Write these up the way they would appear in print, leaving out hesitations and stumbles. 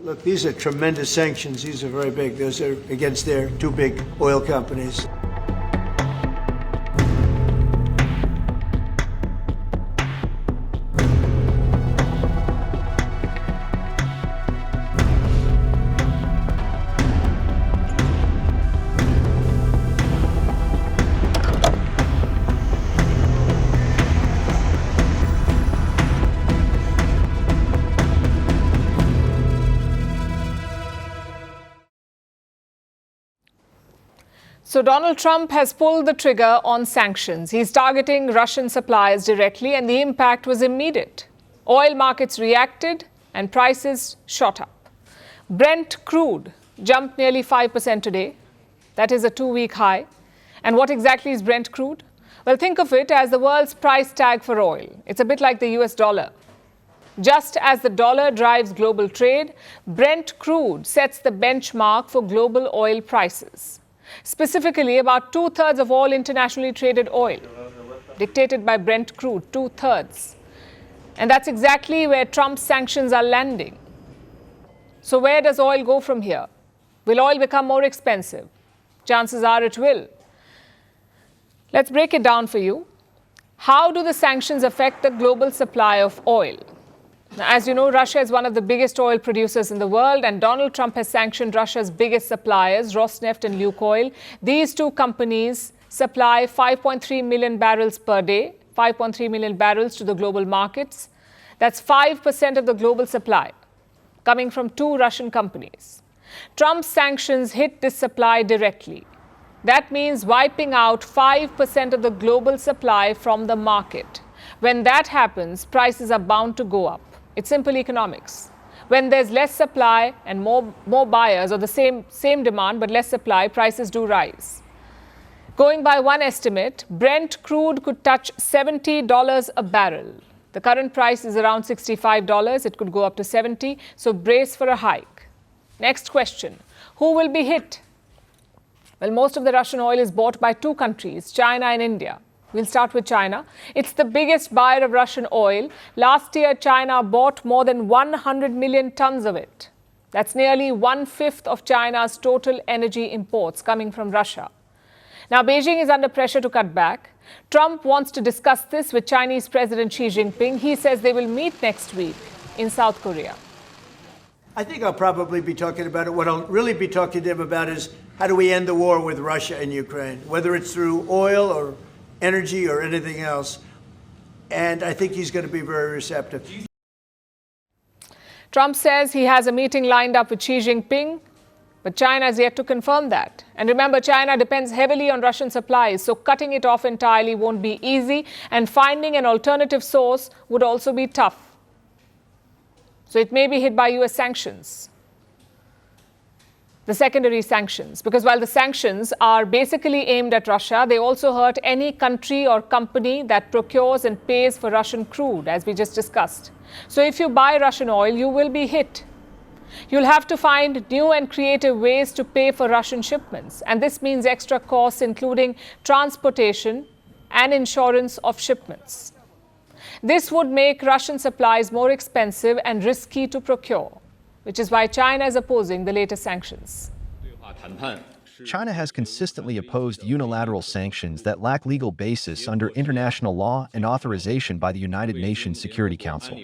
Look, these are tremendous sanctions. These are very big. Those are against their two big oil companies. So Donald Trump has pulled the trigger on sanctions. He's targeting Russian suppliers directly, and the impact was immediate. Oil markets reacted and prices shot up. Brent crude jumped nearly 5% today. That is a 2-week high. And what exactly is Brent crude? Well, think of it as the world's price tag for oil. It's a bit like the US dollar. Just as the dollar drives global trade, Brent crude sets the benchmark for global oil prices. Specifically, about 2/3 of all internationally traded oil, dictated by Brent crude, 2/3. And that's exactly where Trump's sanctions are landing. So where does oil go from here? Will oil become more expensive? Chances are it will. Let's break it down for you. How do the sanctions affect the global supply of oil? Now, as you know, Russia is one of the biggest oil producers in the world, and Donald Trump has sanctioned Russia's biggest suppliers, Rosneft and Lukoil. These two companies supply 5.3 million barrels per day, 5.3 million barrels to the global markets. That's 5% of the global supply, coming from two Russian companies. Trump's sanctions hit this supply directly. That means wiping out 5% of the global supply from the market. When that happens, prices are bound to go up. It's simple economics. When there's less supply and more buyers, or the same demand but less supply, prices do rise. Going by one estimate, Brent crude could touch $70 a barrel. The current price is around $65. It could go up to $70, so brace for a hike. Next question, who will be hit? Well, most of the Russian oil is bought by two countries, China and India. We'll start with China. It's the biggest buyer of Russian oil. Last year, China bought more than 100 million tons of it. That's nearly 1/5 of China's total energy imports coming from Russia. Now, Beijing is under pressure to cut back. Trump wants to discuss this with Chinese President Xi Jinping. He says they will meet next week in South Korea. I think I'll probably be talking about it. What I'll really be talking to him about is how do we end the war with Russia and Ukraine, whether it's through oil or energy or anything else. And I think he's going to be very receptive. Trump says he has a meeting lined up with Xi Jinping, but China has yet to confirm that. And remember, China depends heavily on Russian supplies, so cutting it off entirely won't be easy, and finding an alternative source would also be tough. So it may be hit by US sanctions, the secondary sanctions, because while the sanctions are basically aimed at Russia, they also hurt any country or company that procures and pays for Russian crude, as we just discussed. So if you buy Russian oil, you will be hit. You'll have to find new and creative ways to pay for Russian shipments, and this means extra costs, including transportation and insurance of shipments. This would make Russian supplies more expensive and risky to procure, which is why China is opposing the latest sanctions. China has consistently opposed unilateral sanctions that lack legal basis under international law and authorization by the United Nations Security Council.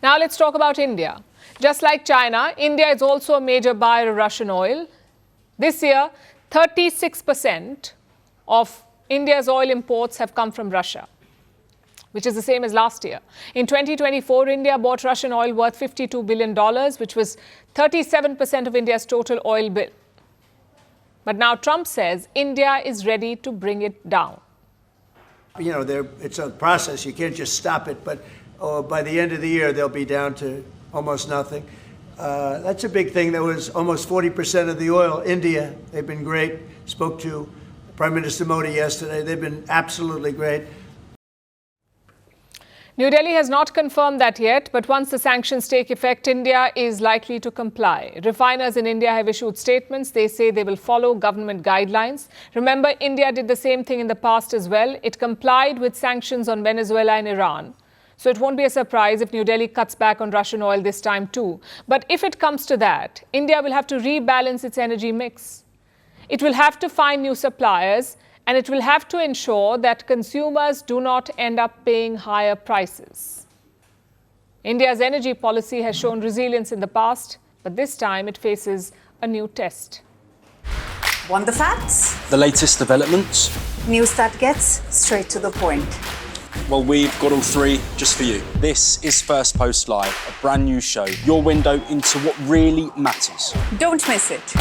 Now let's talk about India. Just like China, India is also a major buyer of Russian oil. This year, 36% of India's oil imports have come from Russia, which is the same as last year. In 2024, India bought Russian oil worth $52 billion, which was 37% of India's total oil bill. But now Trump says India is ready to bring it down. You know, it's a process. You can't just stop it. But by the end of the year, they'll be down to almost nothing. That's a big thing. That was almost 40% of the oil. India, they've been great. Spoke to Prime Minister Modi yesterday. They've been absolutely great. New Delhi has not confirmed that yet, but once the sanctions take effect, India is likely to comply. Refiners in India have issued statements. They say they will follow government guidelines. Remember, India did the same thing in the past as well. It complied with sanctions on Venezuela and Iran. So it won't be a surprise if New Delhi cuts back on Russian oil this time too. But if it comes to that, India will have to rebalance its energy mix. It will have to find new suppliers, and it will have to ensure that consumers do not end up paying higher prices. India's energy policy has shown resilience in the past, but this time it faces a new test. Want the facts? The latest developments? News that gets straight to the point. Well, we've got all three just for you. This is Firstpost Live, a brand new show, your window into what really matters. Don't miss it.